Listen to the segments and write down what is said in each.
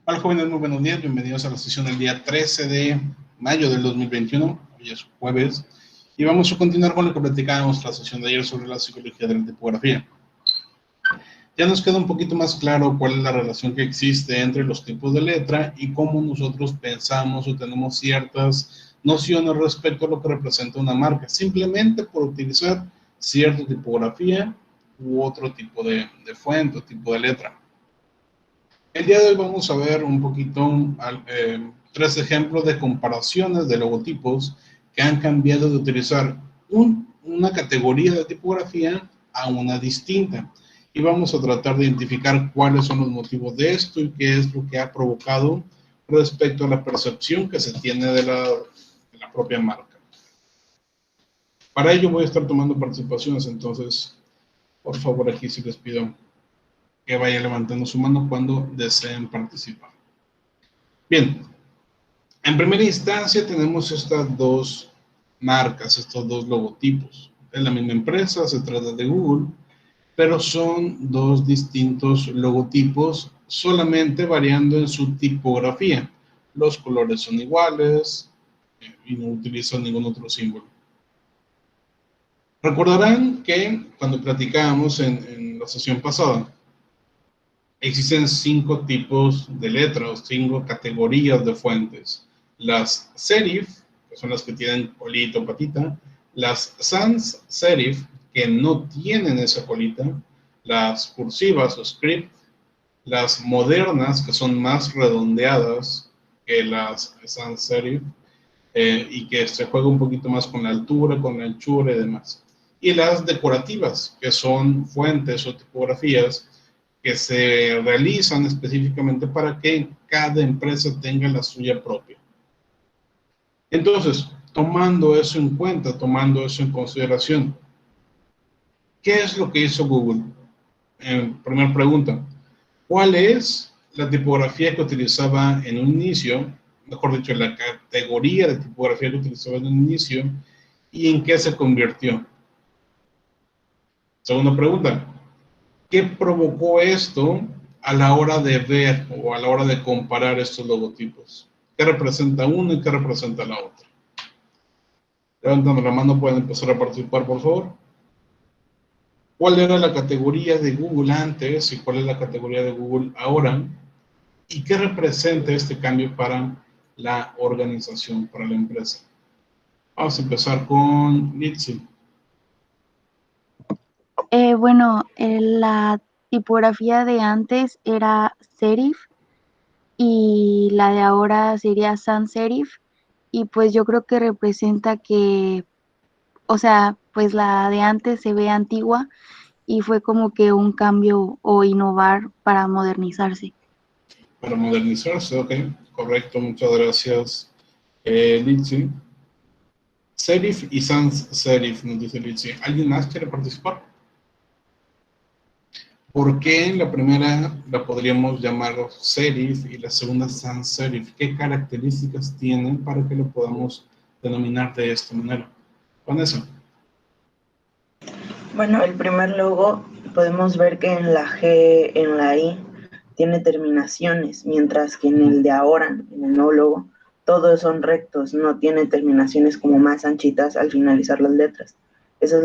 Hola jóvenes, muy buenos días, bienvenidos a la sesión del día 13 de mayo del 2021, hoy es jueves, y vamos a continuar con lo que platicábamos la sesión de ayer sobre la psicología de la tipografía. Ya nos queda un poquito más claro cuál es la relación que existe entre los tipos de letra y cómo nosotros pensamos o tenemos ciertas nociones respecto a lo que representa una marca, simplemente por utilizar cierta tipografía u otro tipo de fuente o tipo de letra. El día de hoy vamos a ver un poquito tres ejemplos de comparaciones de logotipos que han cambiado de utilizar una categoría de tipografía a una distinta. Y vamos a tratar de identificar cuáles son los motivos de esto y qué es lo que ha provocado respecto a la percepción que se tiene de la propia marca. Para ello voy a estar tomando participaciones, entonces, por favor, aquí sí les pido que vaya levantando su mano cuando deseen participar. Bien, en primera instancia tenemos estas dos marcas, estos dos logotipos. Es la misma empresa, se trata de Google, pero son dos distintos logotipos, solamente variando en su tipografía. Los colores son iguales y no utilizan ningún otro símbolo. Recordarán que cuando platicábamos en la sesión pasada, existen 5 tipos de letras, 5 categorías de fuentes. Las serif, que son las que tienen colita o patita, las sans serif, que no tienen esa colita, las cursivas o script, las modernas, que son más redondeadas que las sans serif, y que se juega un poquito más con la altura, con la anchura y demás. Y las decorativas, que son fuentes o tipografías que se realizan específicamente para que cada empresa tenga la suya propia. Entonces, tomando eso en cuenta, tomando eso en consideración, ¿qué es lo que hizo Google? Primera pregunta, ¿cuál es la tipografía que utilizaba en un inicio? Mejor dicho, la categoría de tipografía que utilizaba en un inicio y en qué se convirtió. Segunda pregunta, ¿qué provocó esto a la hora de ver o a la hora de comparar estos logotipos? ¿Qué representa uno y qué representa la otra? Levantando la mano, pueden empezar a participar, por favor. ¿Cuál era la categoría de Google antes y cuál es la categoría de Google ahora? ¿Y qué representa este cambio para la organización, para la empresa? Vamos a empezar con Litsi. La tipografía de antes era serif y la de ahora sería sans serif, y pues yo creo que representa que, o sea, pues la de antes se ve antigua y fue como que un cambio o innovar para modernizarse. Para modernizarse, ok, correcto, muchas gracias, Litsi. Serif y sans serif, nos dice Litsi. ¿Alguien más quiere participar? ¿Por qué la primera la podríamos llamar serif y la segunda sans serif? ¿Qué características tienen para que lo podamos denominar de esta manera? Vanessa. Bueno, el primer logo podemos ver que en la G, en la I, tiene terminaciones, mientras que en el de ahora, en el nuevo logo, todos son rectos, no tiene terminaciones como más anchitas al finalizar las letras. Esa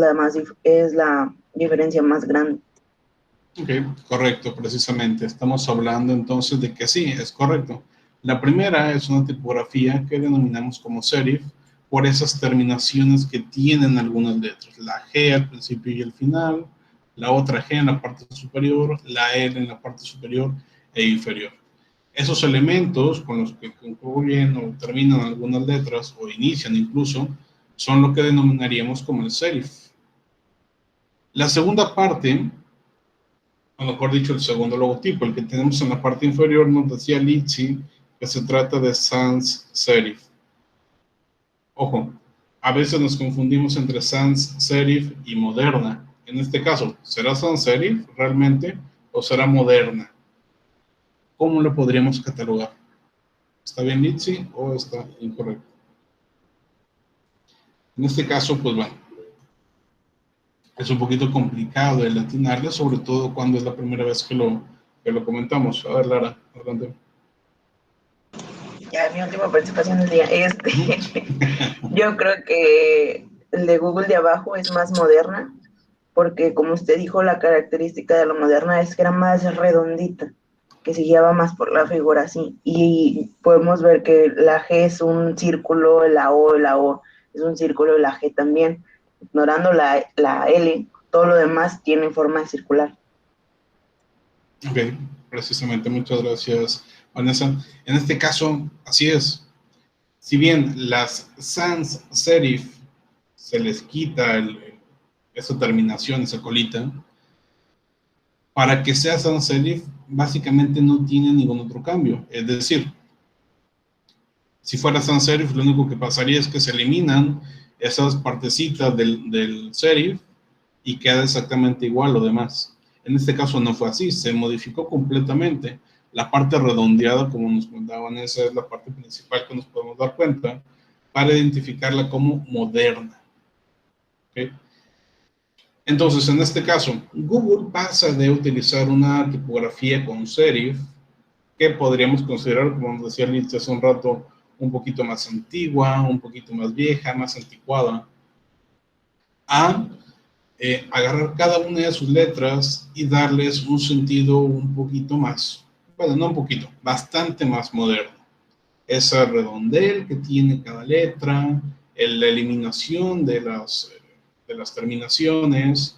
es la diferencia más grande. Ok, correcto, precisamente. Estamos hablando entonces de que sí, es correcto. La primera es una tipografía que denominamos como serif por esas terminaciones que tienen algunas letras. La G al principio y al final, la otra G en la parte superior, la L en la parte superior e inferior. Esos elementos con los que concluyen o terminan algunas letras o inician incluso, son lo que denominaríamos como el serif. La segunda parte, o mejor dicho, el segundo logotipo, el que tenemos en la parte inferior, nos decía Litsi que se trata de sans serif. Ojo, a veces nos confundimos entre sans serif y moderna. En este caso, ¿será sans serif realmente o será moderna? ¿Cómo lo podríamos catalogar? ¿Está bien Litsi o está incorrecto? En este caso, pues bueno, es un poquito complicado el atinarle, sobre todo cuando es la primera vez que lo comentamos. A ver, Lara, adelante. Ya mi última participación del día. Yo creo que el de Google de abajo es más moderna, porque como usted dijo, la característica de la moderna es que era más redondita, que se guiaba más por la figura así. Y podemos ver que la G es un círculo, la O es un círculo y la G también. Ignorando la L, todo lo demás tiene forma circular. Ok, precisamente, muchas gracias, Vanessa. En este caso, así es. Si bien las sans serif se les quita esa terminación, esa colita, para que sea sans serif, básicamente no tiene ningún otro cambio. Es decir, si fuera sans serif, lo único que pasaría es que se eliminan esas partecitas del serif y queda exactamente igual lo demás. En este caso no fue así, se modificó completamente. La parte redondeada, como nos contaban, esa es la parte principal que nos podemos dar cuenta para identificarla como moderna. ¿Okay? Entonces, en este caso, Google pasa de utilizar una tipografía con serif, que podríamos considerar, como nos decía Liz hace un rato, un poquito más antigua, un poquito más vieja, más anticuada, a agarrar cada una de sus letras y darles un sentido un poquito más, bueno, no un poquito, bastante más moderno. Ese redondel que tiene cada letra, la eliminación de las terminaciones,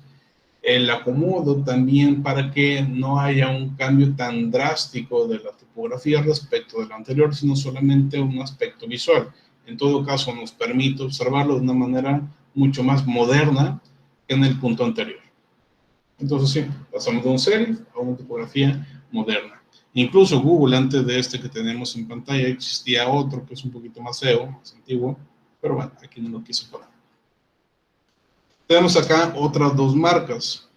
el acomodo también para que no haya un cambio tan drástico de la tipografía respecto de la anterior, sino solamente un aspecto visual. En todo caso, nos permite observarlo de una manera mucho más moderna que en el punto anterior. Entonces sí, pasamos de un serif a una tipografía moderna. Incluso Google, antes de este que tenemos en pantalla, existía otro que es un poquito más feo, más antiguo, pero bueno, aquí no lo quise poner. Tenemos acá otras dos marcas.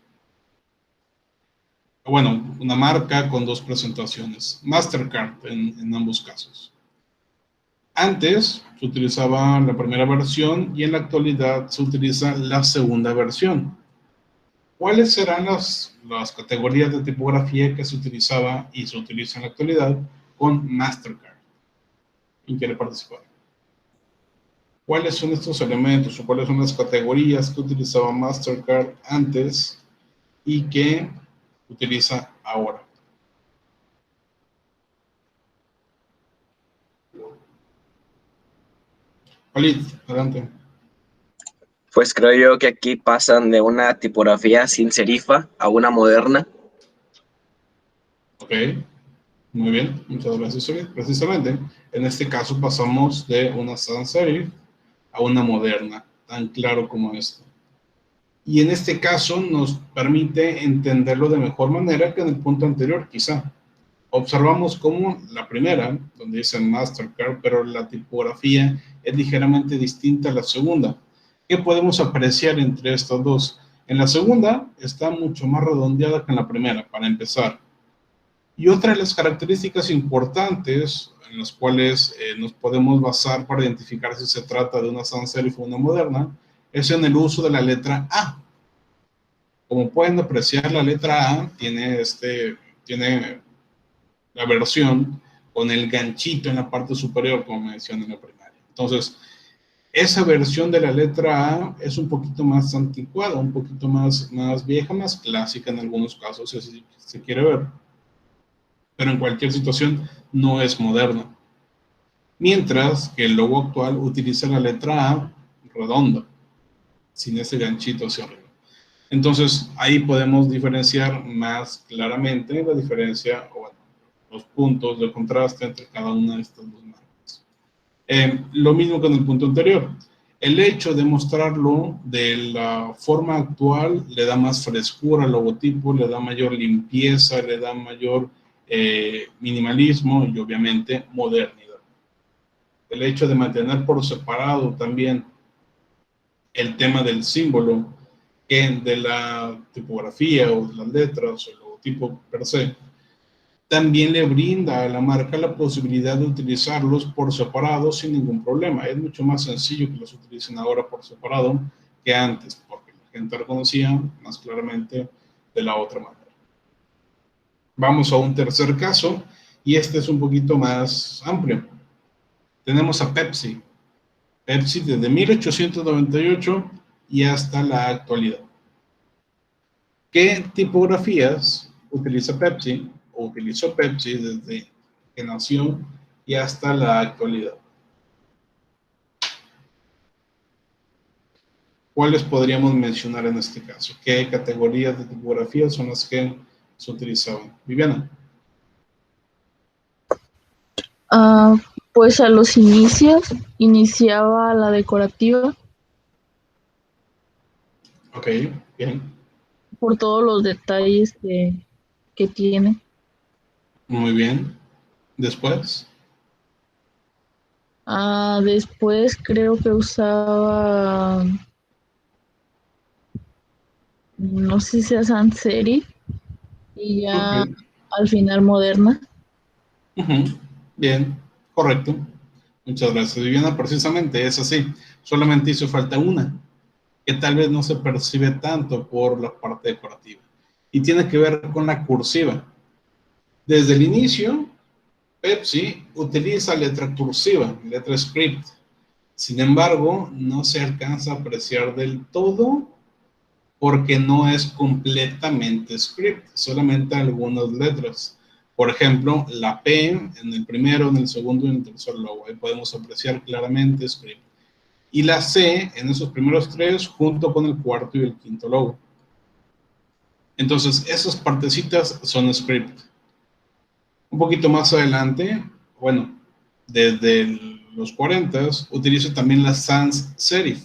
Bueno, una marca con dos presentaciones. Mastercard en ambos casos. Antes se utilizaba la primera versión y en la actualidad se utiliza la segunda versión. ¿Cuáles serán las categorías de tipografía que se utilizaba y se utiliza en la actualidad con Mastercard? ¿Quién quiere participar? ¿Cuáles son estos elementos o cuáles son las categorías que utilizaba Mastercard antes y que utiliza ahora? Walid, adelante. Pues creo yo que aquí pasan de una tipografía sin serifa a una moderna. Ok, muy bien, muchas gracias. Precisamente, en este caso pasamos de una sans serif a una moderna, tan claro como esto. Y en este caso nos permite entenderlo de mejor manera que en el punto anterior, quizá. Observamos cómo la primera, donde dice Mastercard, pero la tipografía es ligeramente distinta a la segunda. ¿Qué podemos apreciar entre estas dos? En la segunda está mucho más redondeada que en la primera, para empezar. Y otra de las características importantes en las cuales nos podemos basar para identificar si se trata de una sans serif o una moderna es en el uso de la letra A. Como pueden apreciar, la letra A tiene la versión con el ganchito en la parte superior, como mencioné en la primaria. Entonces, esa versión de la letra A es un poquito más anticuada, un poquito más vieja, más clásica en algunos casos, si se quiere ver. Pero en cualquier situación no es moderna. Mientras que el logo actual utiliza la letra A redonda, sin ese ganchito hacia arriba. Entonces, ahí podemos diferenciar más claramente la diferencia, o bueno, los puntos de contraste entre cada una de estas dos marcas. Lo mismo que en el punto anterior. El hecho de mostrarlo de la forma actual le da más frescura al logotipo, le da mayor limpieza, le da mayor minimalismo y obviamente modernidad. El hecho de mantener por separado también el tema del símbolo que de la tipografía o de las letras o el logotipo per se, también le brinda a la marca la posibilidad de utilizarlos por separado sin ningún problema. Es mucho más sencillo que los utilicen ahora por separado que antes, porque la gente reconocía más claramente de la otra manera. Vamos a un tercer caso, y este es un poquito más amplio. Tenemos a Pepsi. Pepsi desde 1898 y hasta la actualidad. ¿Qué tipografías utiliza Pepsi o utilizó Pepsi desde que nació y hasta la actualidad? ¿Cuáles podríamos mencionar en este caso? ¿Qué categorías de tipografías son las que se utilizaban? Viviana. Pues a los inicios, iniciaba la decorativa Ok, bien. por todos los detalles que tiene. Muy bien. Después. Después creo que usaba, no sé si sea sans serif y ya Ok. al final moderna. Ujú. Bien, correcto. Muchas gracias, Viviana. Precisamente es así. Solamente hizo falta una, que tal vez no se percibe tanto por la parte decorativa. Y tiene que ver con la cursiva. Desde el inicio, Pepsi utiliza letra cursiva, letra script. Sin embargo, no se alcanza a apreciar del todo porque no es completamente script, solamente algunas letras. Por ejemplo, la P en el primero, en el segundo y en el tercer logo. Ahí podemos apreciar claramente script. Y la C en esos primeros tres junto con el cuarto y el quinto logo. Entonces, esas partecitas son script. Un poquito más adelante, bueno, desde los 40 utilizo también la sans serif,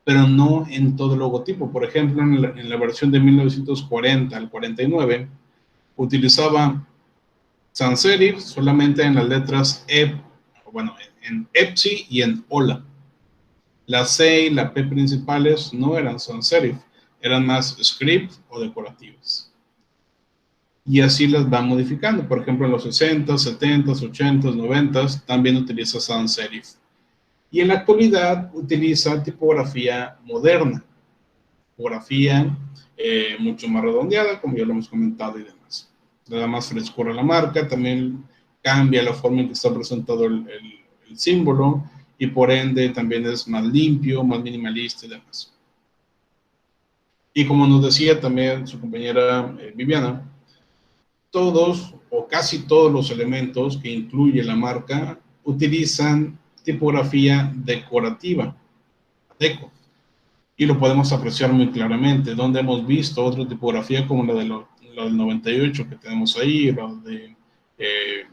pero no en todo logotipo. Por ejemplo, en la versión de 1940 al 49, utilizaba sans serif solamente en las letras E, bueno, en EPSI y en OLA. La C y la P principales no eran sans serif, eran más script o decorativas. Y así las va modificando. Por ejemplo, en los 60, 70, 80, 90 también utiliza sans serif. Y en la actualidad utiliza tipografía moderna, tipografía mucho más redondeada, como ya lo hemos comentado y demás. Le da más frescura a la marca, también cambia la forma en que está presentado el símbolo y por ende también es más limpio, más minimalista y demás. Y como nos decía también su compañera Viviana, todos o casi todos los elementos que incluye la marca utilizan tipografía decorativa, deco, y lo podemos apreciar muy claramente, donde hemos visto otra tipografía como la del 98 que tenemos ahí, la de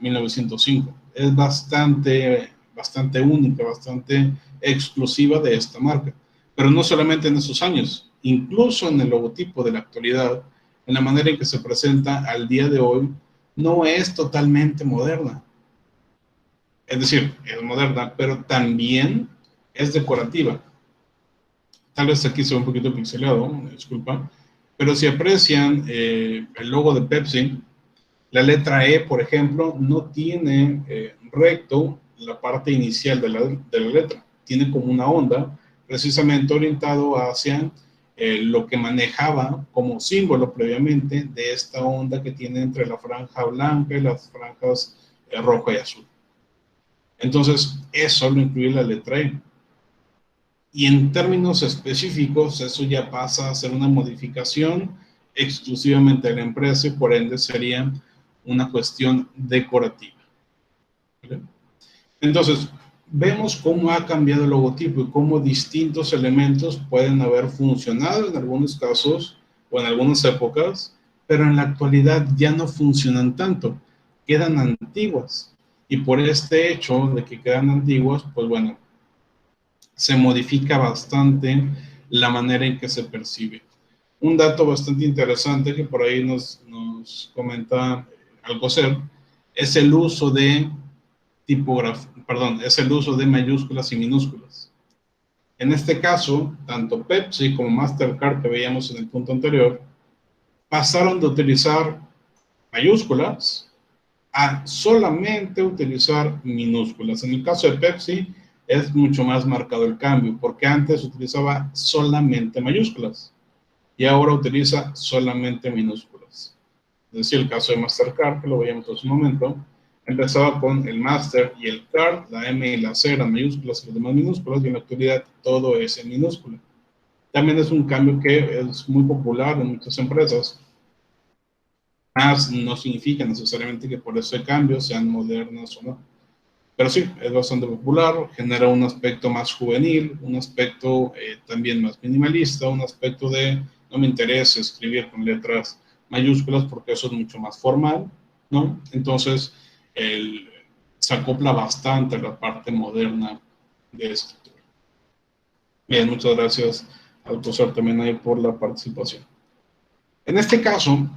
1905. Es bastante única, bastante exclusiva de esta marca, pero no solamente en esos años, incluso en el logotipo de la actualidad, en la manera en que se presenta al día de hoy, no es totalmente moderna. Es decir, es moderna, pero también es decorativa. Tal vez aquí se ve un poquito pixelado, disculpa, pero si aprecian el logo de Pepsi, la letra E, por ejemplo, no tiene recto la parte inicial de la letra, tiene como una onda, precisamente orientado hacia lo que manejaba como símbolo previamente de esta onda que tiene entre la franja blanca y las franjas roja y azul. Entonces, eso lo incluye la letra E. Y en términos específicos, eso ya pasa a ser una modificación exclusivamente de la empresa y por ende sería una cuestión decorativa. ¿Vale? Entonces, vemos cómo ha cambiado el logotipo y cómo distintos elementos pueden haber funcionado en algunos casos o en algunas épocas, pero en la actualidad ya no funcionan tanto, quedan antiguas. Y por este hecho de que quedan antiguas, pues bueno, se modifica bastante la manera en que se percibe. Un dato bastante interesante que por ahí nos comenta Alcocer es el uso de es el uso de mayúsculas y minúsculas. En este caso, tanto Pepsi como Mastercard que veíamos en el punto anterior, pasaron de utilizar mayúsculas a solamente utilizar minúsculas. En el caso de Pepsi, es mucho más marcado el cambio, porque antes utilizaba solamente mayúsculas y ahora utiliza solamente minúsculas. Es decir, el caso de Mastercard, que lo veíamos en su momento, Empezaba con el master y el card, la M y la C eran mayúsculas y las demás minúsculas, y en la actualidad todo es en minúscula. También es un cambio que es muy popular en muchas empresas. Más no significa necesariamente que por ese cambio sean modernas o no. Pero sí, es bastante popular, genera un aspecto más juvenil, un aspecto también más minimalista, un aspecto de no me interesa escribir con letras mayúsculas porque eso es mucho más formal, ¿no? Entonces, se acopla bastante a la parte moderna de escritura. Bien, muchas gracias al profesor también ahí por la participación. En este caso,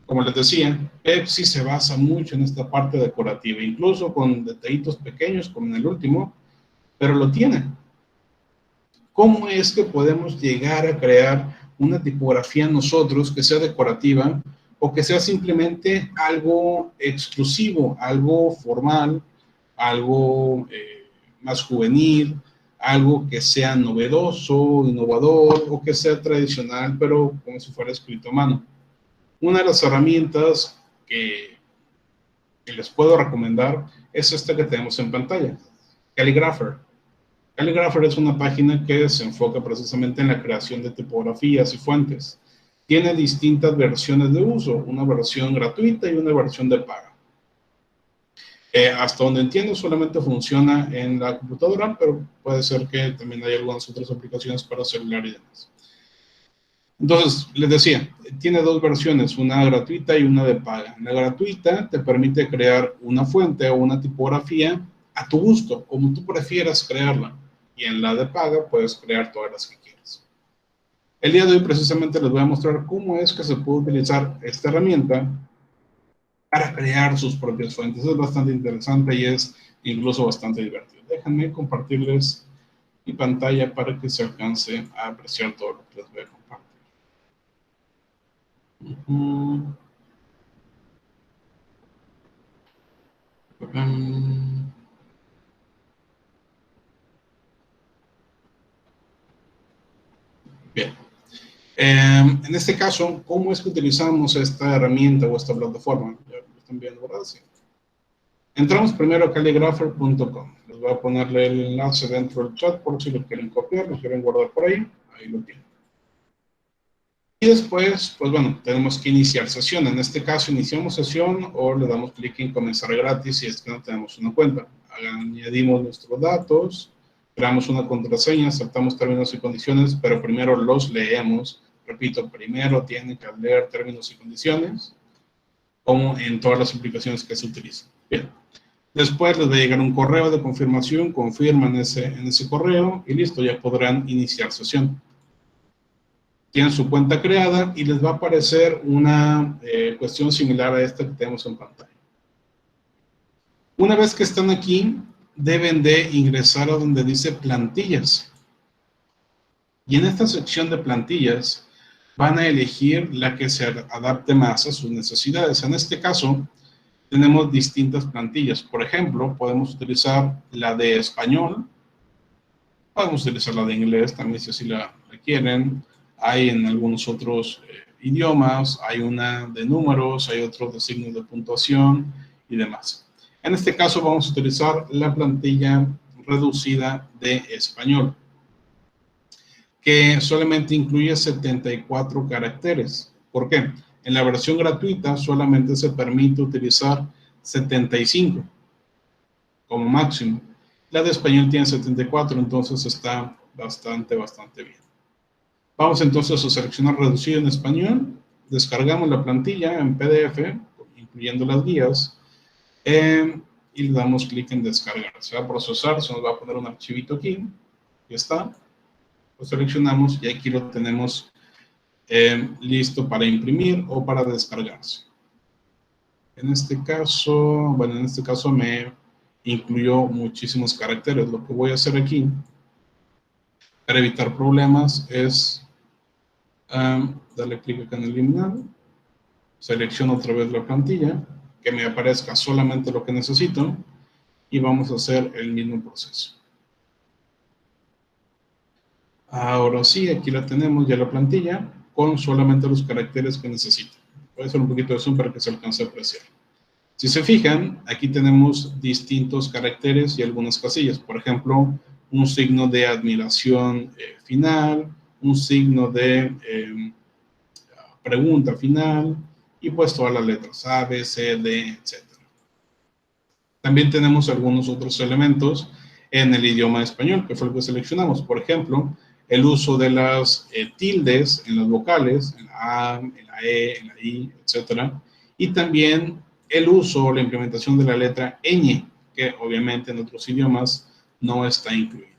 como les decía, Pepsi se basa mucho en esta parte decorativa, incluso con detallitos pequeños como en el último, pero lo tiene. ¿Cómo es que podemos llegar a crear una tipografía nosotros que sea decorativa o que sea simplemente algo exclusivo, algo formal, algo más juvenil, algo que sea novedoso, innovador o que sea tradicional, pero como si fuera escrito a mano? Una de las herramientas que les puedo recomendar es esta que tenemos en pantalla, Calligrapher. Calligrapher es una página que se enfoca precisamente en la creación de tipografías y fuentes. Tiene distintas versiones de uso, una versión gratuita y una versión de paga. Hasta donde entiendo solamente funciona en la computadora, pero puede ser que también hay algunas otras aplicaciones para celular y demás. Entonces, les decía, tiene dos versiones, una gratuita y una de paga. La gratuita te permite crear una fuente o una tipografía a tu gusto, como tú prefieras crearla. Y en la de paga puedes crear todas las que quieras. El día de hoy precisamente les voy a mostrar cómo es que se puede utilizar esta herramienta para crear sus propias fuentes. Es bastante interesante y es incluso bastante divertido. Déjenme compartirles mi pantalla para que se alcance a apreciar todo lo que les voy a compartir. Bien. En este caso, ¿cómo es que utilizamos esta herramienta o esta plataforma? Ya lo están viendo, ¿verdad? Sí. Entramos primero a calligrapher.com. Les voy a ponerle el enlace dentro del chat por si lo quieren copiar, lo quieren guardar por ahí. Ahí lo tienen. Y después, pues bueno, tenemos que iniciar sesión. En este caso, iniciamos sesión o le damos clic en comenzar gratis si es que no tenemos una cuenta. Añadimos nuestros datos, creamos una contraseña, aceptamos términos y condiciones, pero primero los leemos. Repito, primero tienen que leer términos y condiciones, como en todas las aplicaciones que se utilizan. Bien. Después les va a llegar un correo de confirmación, confirman en ese correo y listo, ya podrán iniciar sesión. Tienen su cuenta creada y les va a aparecer una cuestión similar a esta que tenemos en pantalla. Una vez que están aquí, deben de ingresar a donde dice plantillas. Y en esta sección de plantillas van a elegir la que se adapte más a sus necesidades. En este caso, tenemos distintas plantillas. Por ejemplo, podemos utilizar la de español, podemos utilizar la de inglés también si así la quieren. Hay en algunos otros idiomas, hay una de números, hay otros de signos de puntuación y demás. En este caso vamos a utilizar la plantilla reducida de español, que solamente incluye 74 caracteres. ¿Por qué? En la versión gratuita solamente se permite utilizar 75 como máximo. La de español tiene 74, entonces está bastante bien. Vamos entonces a seleccionar reducido en español, descargamos la plantilla en PDF, incluyendo las guías, y le damos clic en descargar. Se va a procesar, se nos va a poner un archivito aquí, ya está. Lo seleccionamos y aquí lo tenemos listo para imprimir o para descargarse. En este caso me incluyó muchísimos caracteres. Lo que voy a hacer aquí, para evitar problemas, es darle clic acá en eliminar, selecciono otra vez la plantilla, que me aparezca solamente lo que necesito y vamos a hacer el mismo proceso. Ahora sí, aquí la tenemos ya la plantilla con solamente los caracteres que necesito. Voy a hacer un poquito de zoom para que se alcance a apreciar. Si se fijan, aquí tenemos distintos caracteres y algunas casillas. Por ejemplo, un signo de admiración final, un signo de pregunta final, y pues todas las letras A, B, C, D, etc. También tenemos algunos otros elementos en el idioma español, que fue el que seleccionamos. Por ejemplo, el uso de las tildes en las vocales, en la A, en la E, en la I, etc. Y también el uso o la implementación de la letra ñ, que obviamente en otros idiomas no está incluido.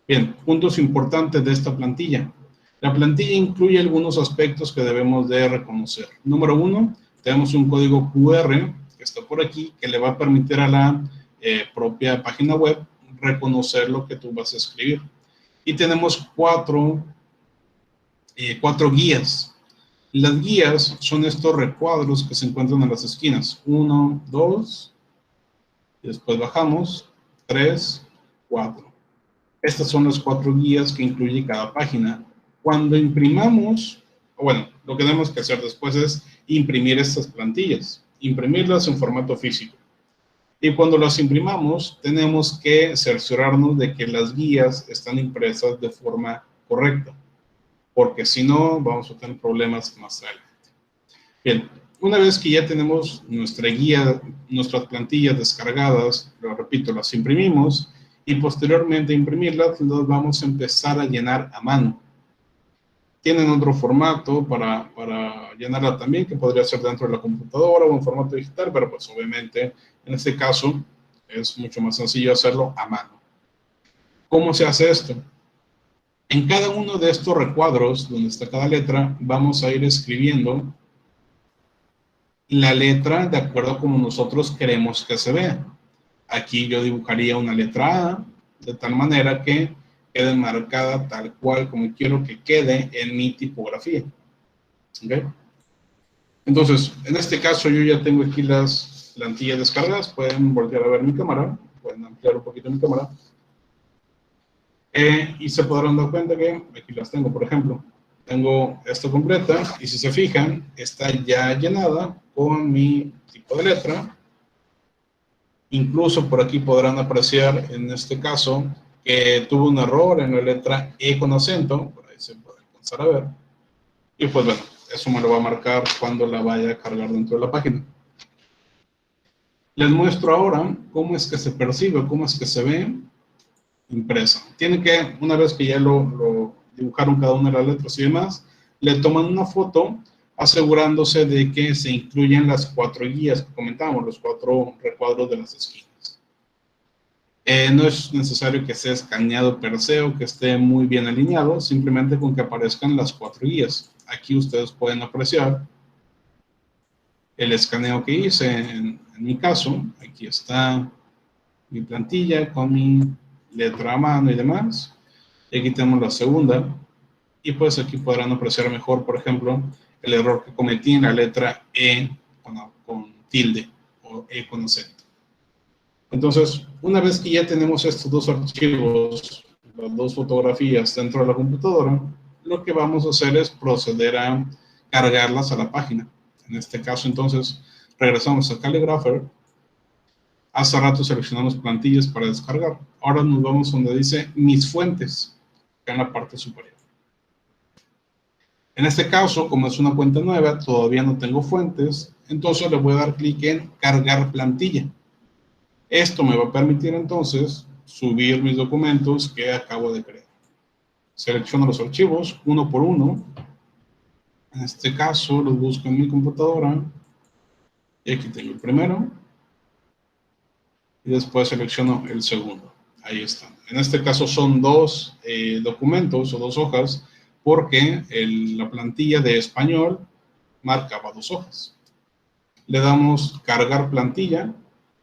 Bien, puntos importantes de esta plantilla. La plantilla incluye algunos aspectos que debemos de reconocer. Número 1, tenemos un código QR que está por aquí, que le va a permitir a la propia página web reconocer lo que tú vas a escribir. Y tenemos cuatro guías. Las guías son estos recuadros que se encuentran en las esquinas. 1, 2, y después bajamos, 3, 4. Estas son las 4 guías que incluye cada página. Cuando imprimamos, bueno, lo que tenemos que hacer después es imprimir estas plantillas, imprimirlas en formato físico. Y cuando las imprimamos, tenemos que cerciorarnos de que las guías están impresas de forma correcta, porque si no, vamos a tener problemas más adelante. Bien, una vez que ya tenemos nuestra guía, nuestras plantillas descargadas, lo repito, las imprimimos, y posteriormente a imprimirlas, las vamos a empezar a llenar a mano. Tienen otro formato para llenarla también, que podría ser dentro de la computadora o en formato digital, pero pues obviamente en este caso es mucho más sencillo hacerlo a mano. ¿Cómo se hace esto? En cada uno de estos recuadros, donde está cada letra, vamos a ir escribiendo la letra de acuerdo a como nosotros queremos que se vea. Aquí yo dibujaría una letra A, de tal manera que quede marcada tal cual como quiero que quede en mi tipografía. ¿Okay? Entonces, en este caso yo ya tengo aquí las plantillas descargadas. Pueden voltear a ver mi cámara, pueden ampliar un poquito mi cámara. Y se podrán dar cuenta que aquí las tengo, por ejemplo. Tengo esta completa y si se fijan, está ya llenada con mi tipo de letra. Incluso por aquí podrán apreciar, en este caso, que tuvo un error en la letra E con acento. Por ahí se puede alcanzar a ver. Y pues bueno, eso me lo va a marcar cuando la vaya a cargar dentro de la página. Les muestro ahora cómo es que se percibe, cómo es que se ve impresa. Tienen que, una vez que ya lo dibujaron cada una de las letras y demás, le toman una foto asegurándose de que se incluyen las 4 guías que comentamos, los 4 recuadros de las esquinas. No es necesario que sea escaneado per se o que esté muy bien alineado, simplemente con que aparezcan las 4 guías. Aquí ustedes pueden apreciar el escaneo que hice en mi caso. Aquí está mi plantilla con mi letra a mano y demás. Y aquí tenemos la segunda. Y pues aquí podrán apreciar mejor, por ejemplo, el error que cometí en la letra E con tilde o E con acento. Entonces, una vez que ya tenemos estos 2 archivos, las 2 fotografías dentro de la computadora, lo que vamos a hacer es proceder a cargarlas a la página. En este caso, entonces, regresamos a Calligrapher. Hace rato seleccionamos plantillas para descargar. Ahora nos vamos donde dice Mis fuentes, acá en la parte superior. En este caso, como es una cuenta nueva, todavía no tengo fuentes, entonces le voy a dar clic en Cargar plantilla. Esto me va a permitir entonces subir mis documentos que acabo de crear. Selecciono los archivos uno por uno. En este caso los busco en mi computadora. Y aquí tengo el primero. Y después selecciono el segundo. Ahí están. En este caso son 2 documentos o 2 hojas, porque la plantilla de español marcaba 2 hojas. Le damos cargar plantilla,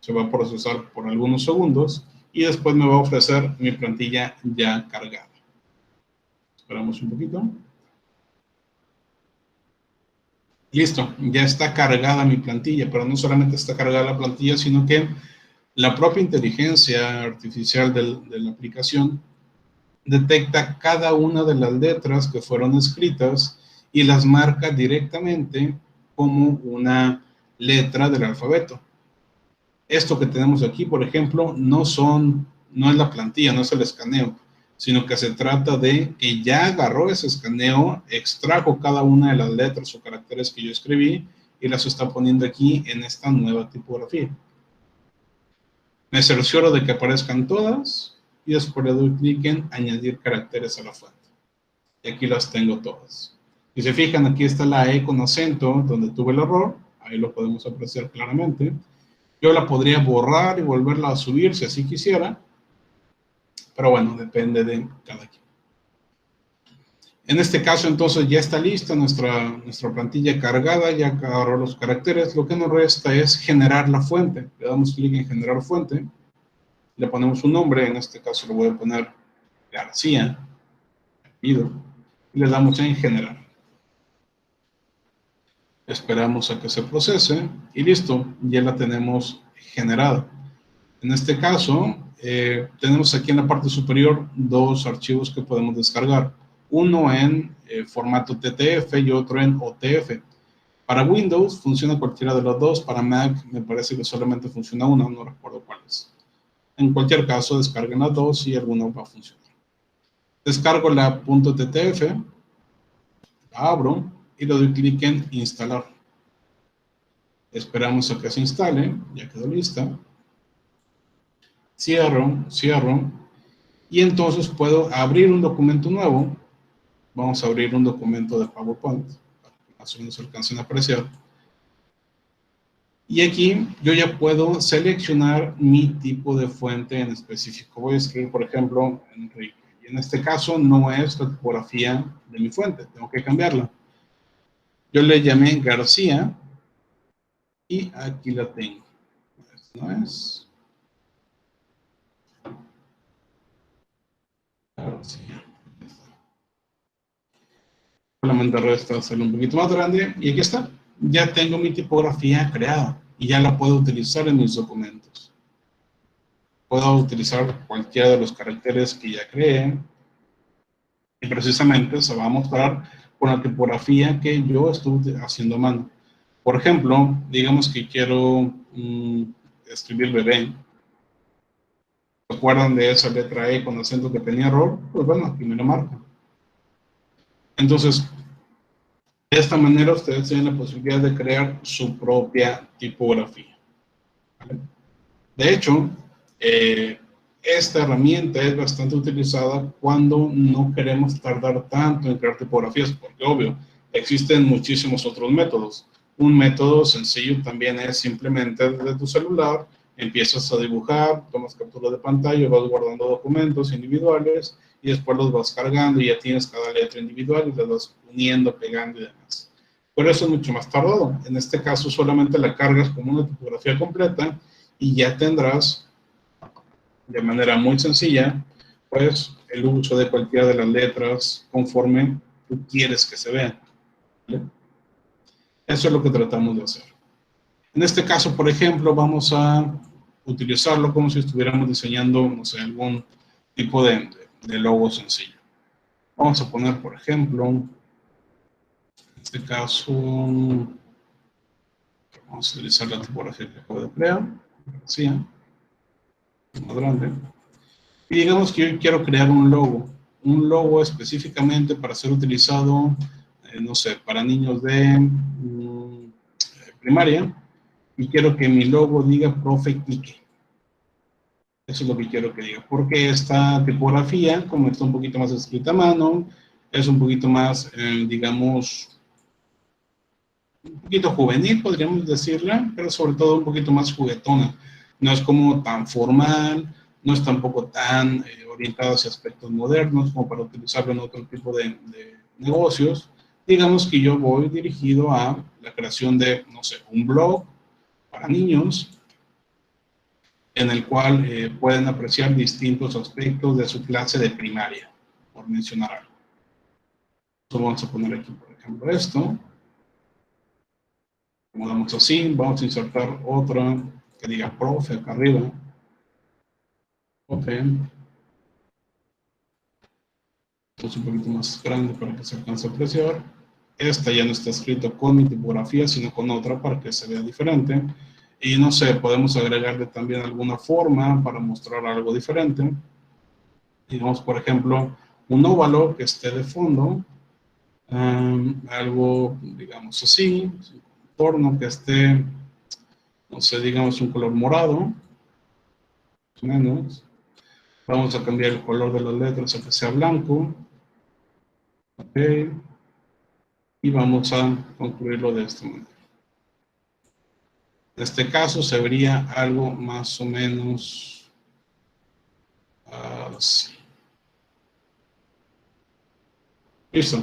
se va a procesar por algunos segundos y después me va a ofrecer mi plantilla ya cargada. Esperamos un poquito. Listo, ya está cargada mi plantilla, pero no solamente está cargada la plantilla, sino que la propia inteligencia artificial de la aplicación detecta cada una de las letras que fueron escritas y las marca directamente como una letra del alfabeto. Esto que tenemos aquí, por ejemplo, no es la plantilla, no es el escaneo, sino que se trata de que ya agarró ese escaneo, extrajo cada una de las letras o caracteres que yo escribí y las está poniendo aquí en esta nueva tipografía. Me cercioro de que aparezcan todas y después le doy clic en añadir caracteres a la fuente. Y aquí las tengo todas. Si se fijan, aquí está la E con acento donde tuve el error, ahí lo podemos apreciar claramente. Yo la podría borrar y volverla a subir si así quisiera, pero bueno, depende de cada quien. En este caso, entonces, ya está lista nuestra plantilla cargada, ya agarró los caracteres. Lo que nos resta es generar la fuente. Le damos clic en generar fuente, le ponemos un nombre, en este caso le voy a poner García, y le damos en generar. Esperamos a que se procese y listo, ya la tenemos generada. En este caso, tenemos aquí en la parte superior dos archivos que podemos descargar. Uno en formato TTF y otro en OTF. Para Windows funciona cualquiera de los dos, para Mac me parece que solamente funciona uno, no recuerdo cuál es. En cualquier caso, descarguen las dos y alguno va a funcionar. Descargo la .ttf, la abro y le doy clic en instalar. Esperamos a que se instale, ya quedó lista. Cierro, y entonces puedo abrir un documento nuevo. Vamos a abrir un documento de PowerPoint, para que más o menos alcancen a apreciar. Y aquí yo ya puedo seleccionar mi tipo de fuente en específico. Voy a escribir, por ejemplo, Enrique. Y en este caso no es la tipografía de mi fuente, tengo que cambiarla. Yo le llamé García y aquí la tengo. No es García. Solamente resta hacerlo un poquito más grande y aquí está. Ya tengo mi tipografía creada y ya la puedo utilizar en mis documentos. Puedo utilizar cualquiera de los caracteres que ya creé y precisamente se va a mostrar con la tipografía que yo estuve haciendo a mano. Por ejemplo, digamos que quiero escribir bebé. ¿Se acuerdan de esa letra E con acento que tenía error? Pues bueno, aquí me lo marca. Entonces, de esta manera ustedes tienen la posibilidad de crear su propia tipografía. ¿Vale? De hecho, esta herramienta es bastante utilizada cuando no queremos tardar tanto en crear tipografías, porque obvio, existen muchísimos otros métodos. Un método sencillo también es simplemente desde tu celular, empiezas a dibujar, tomas captura de pantalla, vas guardando documentos individuales y después los vas cargando y ya tienes cada letra individual y las vas uniendo, pegando y demás. Pero eso es mucho más tardado. En este caso solamente la cargas como una tipografía completa y ya tendrás de manera muy sencilla pues el uso de cualquiera de las letras conforme tú quieres que se vean. ¿Vale? Eso es lo que tratamos de hacer. En este caso, por ejemplo, vamos a utilizarlo como si estuviéramos diseñando, no sé, algún tipo de logo sencillo. Vamos a poner, por ejemplo, en este caso, vamos a utilizar la tipografía que acabo de crear, así, más grande. Y digamos que yo quiero crear un logo específicamente para ser utilizado, no sé, para niños de primaria, y quiero que mi logo diga Profe Quique. Eso es lo que quiero que diga, porque esta tipografía, como está un poquito más escrita a mano, es un poquito más, digamos, un poquito juvenil, podríamos decirla, pero sobre todo un poquito más juguetona. No es como tan formal, no es tampoco tan orientado hacia aspectos modernos como para utilizarlo en otro tipo de negocios. Digamos que yo voy dirigido a la creación de, no sé, un blog para niños, en el cual pueden apreciar distintos aspectos de su clase de primaria, por mencionar algo. Entonces vamos a poner aquí, por ejemplo, esto. Como damos así, vamos a insertar otra que diga profe acá arriba. Ok. Es un poquito más grande para que se alcance a apreciar. Esta ya no está escrita con mi tipografía, sino con otra para que se vea diferente. Y no sé, podemos agregarle también alguna forma para mostrar algo diferente. Digamos, por ejemplo, un óvalo que esté de fondo, algo, digamos así, un contorno que esté, no sé, digamos un color morado, más o menos. Vamos a cambiar el color de las letras a que sea blanco. Ok. Y vamos a concluirlo de esta manera. En este caso se vería algo más o menos así. Listo.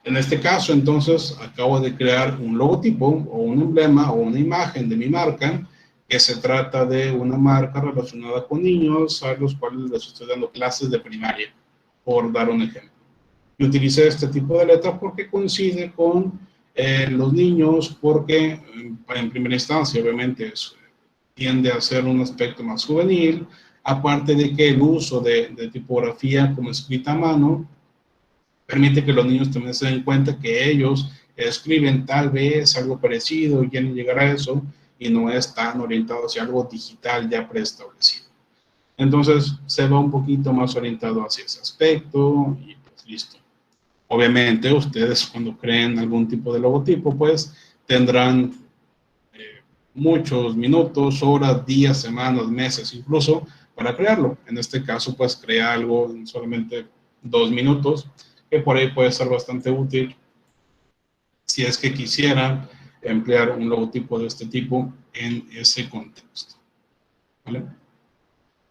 En este caso, entonces, acabo de crear un logotipo o un emblema o una imagen de mi marca, que se trata de una marca relacionada con niños a los cuales les estoy dando clases de primaria, por dar un ejemplo. Y utilicé este tipo de letra porque coincide con los niños, porque en primera instancia, obviamente, tiende a ser un aspecto más juvenil, aparte de que el uso de tipografía como escrita a mano permite que los niños también se den cuenta que ellos escriben tal vez algo parecido y quieren llegar a eso, y no es tan orientado hacia algo digital ya preestablecido. Entonces se va un poquito más orientado hacia ese aspecto y pues listo. Obviamente ustedes cuando creen algún tipo de logotipo pues tendrán muchos minutos, horas, días, semanas, meses incluso para crearlo. En este caso pues crea algo en solamente 2 minutos, que por ahí puede ser bastante útil si es que quisieran emplear un logotipo de este tipo en ese contexto. ¿Vale?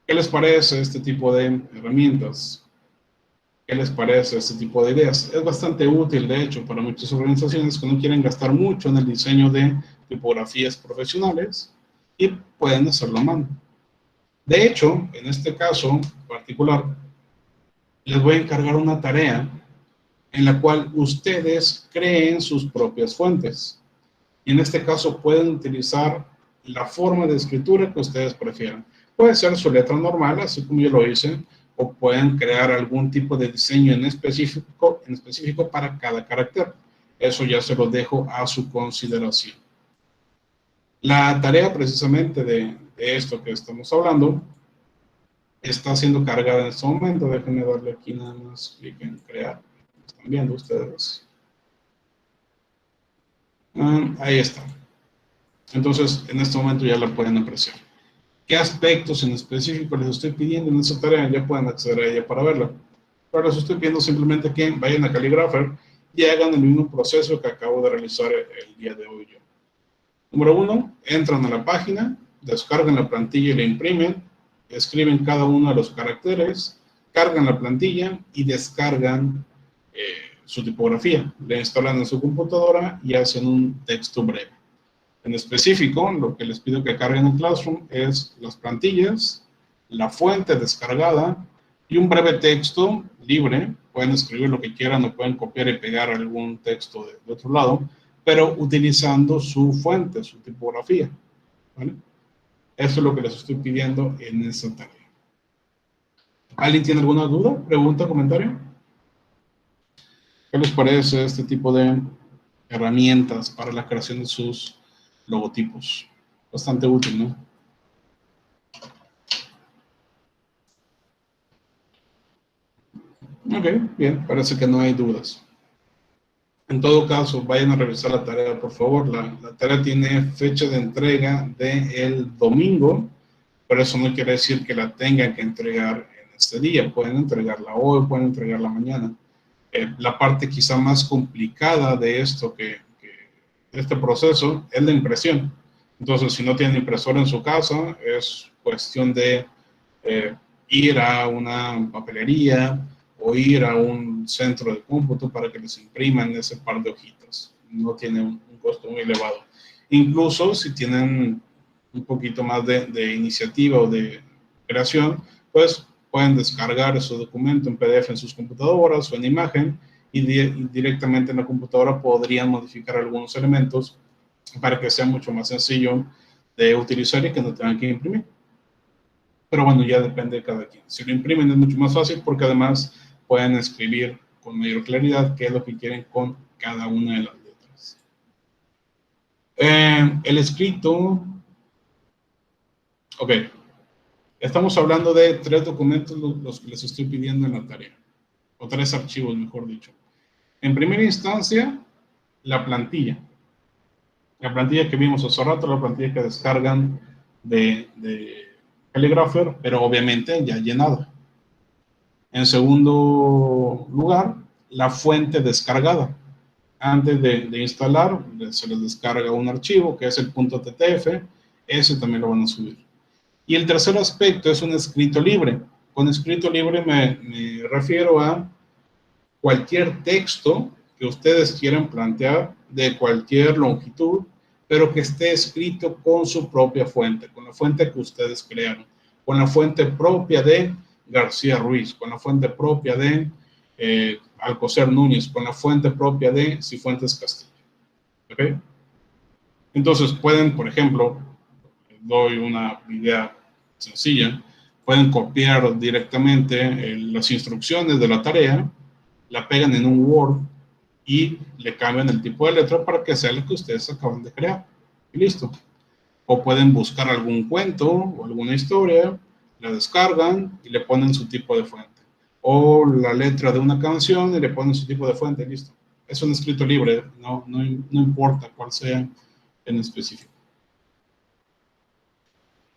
¿Qué les parece este tipo de herramientas? ¿Qué les parece este tipo de ideas? Es bastante útil, de hecho, para muchas organizaciones que no quieren gastar mucho en el diseño de tipografías profesionales y pueden hacerlo a mano. De hecho, en este caso particular, les voy a encargar una tarea en la cual ustedes creen sus propias fuentes. Y en este caso pueden utilizar la forma de escritura que ustedes prefieran. Puede ser su letra normal, así como yo lo hice, o pueden crear algún tipo de diseño en específico para cada carácter. Eso ya se lo dejo a su consideración. La tarea precisamente de esto que estamos hablando está siendo cargada en este momento. Déjenme darle aquí nada más clic en crear. Están viendo ustedes. Ahí está. Entonces, en este momento ya la pueden apreciar. ¿Qué aspectos en específico les estoy pidiendo en esta tarea? Ya pueden acceder a ella para verla. Pero les estoy pidiendo simplemente que vayan a Calligrapher y hagan el mismo proceso que acabo de realizar el día de hoy yo. Número 1, entran a la página, descargan la plantilla y la imprimen, escriben cada uno de los caracteres, cargan la plantilla y descargan su tipografía. La instalan en su computadora y hacen un texto breve. En específico, lo que les pido que carguen en Classroom es las plantillas, la fuente descargada y un breve texto libre. Pueden escribir lo que quieran o pueden copiar y pegar algún texto de otro lado, pero utilizando su fuente, su tipografía. ¿Vale? Eso es lo que les estoy pidiendo en esta tarea. ¿Alguien tiene alguna duda, pregunta, comentario? ¿Qué les parece este tipo de herramientas para la creación de sus logotipos? Bastante útil, ¿no? Ok, bien, parece que no hay dudas. En todo caso, vayan a revisar la tarea, por favor. La tarea tiene fecha de entrega del domingo, pero eso no quiere decir que la tengan que entregar en este día. Pueden entregarla hoy, pueden entregarla mañana. La parte quizá más complicada de esto, de este proceso, es la impresión. Entonces, si no tienen impresora en su casa, es cuestión de ir a una papelería o ir a un centro de cómputo para que les impriman ese par de hojitas. No tiene un costo muy elevado. Incluso si tienen un poquito más de iniciativa o de creación, pues pueden descargar ese documento en PDF en sus computadoras o en imagen y directamente en la computadora podrían modificar algunos elementos para que sea mucho más sencillo de utilizar y que no tengan que imprimir. Pero bueno, ya depende de cada quien. Si lo imprimen es mucho más fácil porque además pueden escribir con mayor claridad qué es lo que quieren con cada una de las letras. El escrito Ok. Estamos hablando de 3 documentos los que les estoy pidiendo en la tarea. O 3 archivos, mejor dicho. En primera instancia, la plantilla. La plantilla que vimos hace rato, la plantilla que descargan de Calligrapher, pero obviamente ya llenada. En segundo lugar, la fuente descargada. Antes de instalar, se les descarga un archivo que es el .ttf, ese también lo van a subir. Y el tercer aspecto es un escrito libre. Con escrito libre me refiero a cualquier texto que ustedes quieran plantear de cualquier longitud, pero que esté escrito con su propia fuente, con la fuente que ustedes crearon, con la fuente propia de García Ruiz, con la fuente propia de Alcocer Núñez, con la fuente propia de Cifuentes Castillo. ¿Ok? Entonces pueden, por ejemplo, doy una idea sencilla, pueden copiar directamente las instrucciones de la tarea, la pegan en un Word y le cambian el tipo de letra para que sea lo que ustedes acaban de crear. Y listo. O pueden buscar algún cuento o alguna historia, la descargan y le ponen su tipo de fuente. O la letra de una canción y le ponen su tipo de fuente y listo. Es un escrito libre, no importa cuál sea en específico.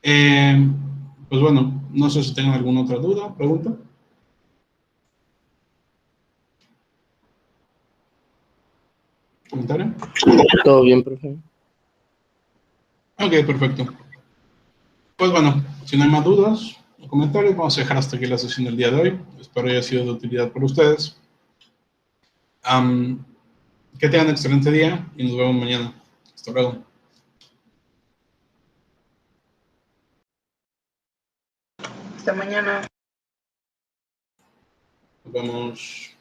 Pues bueno, no sé si tengan alguna otra duda, pregunta. ¿Comentario? Todo bien, profe. Ok, perfecto. Pues bueno, si no hay más dudas o comentarios, vamos a dejar hasta aquí la sesión del día de hoy. Espero haya sido de utilidad para ustedes. Que tengan un excelente día y nos vemos mañana. Hasta luego. Hasta mañana. Nos vemos.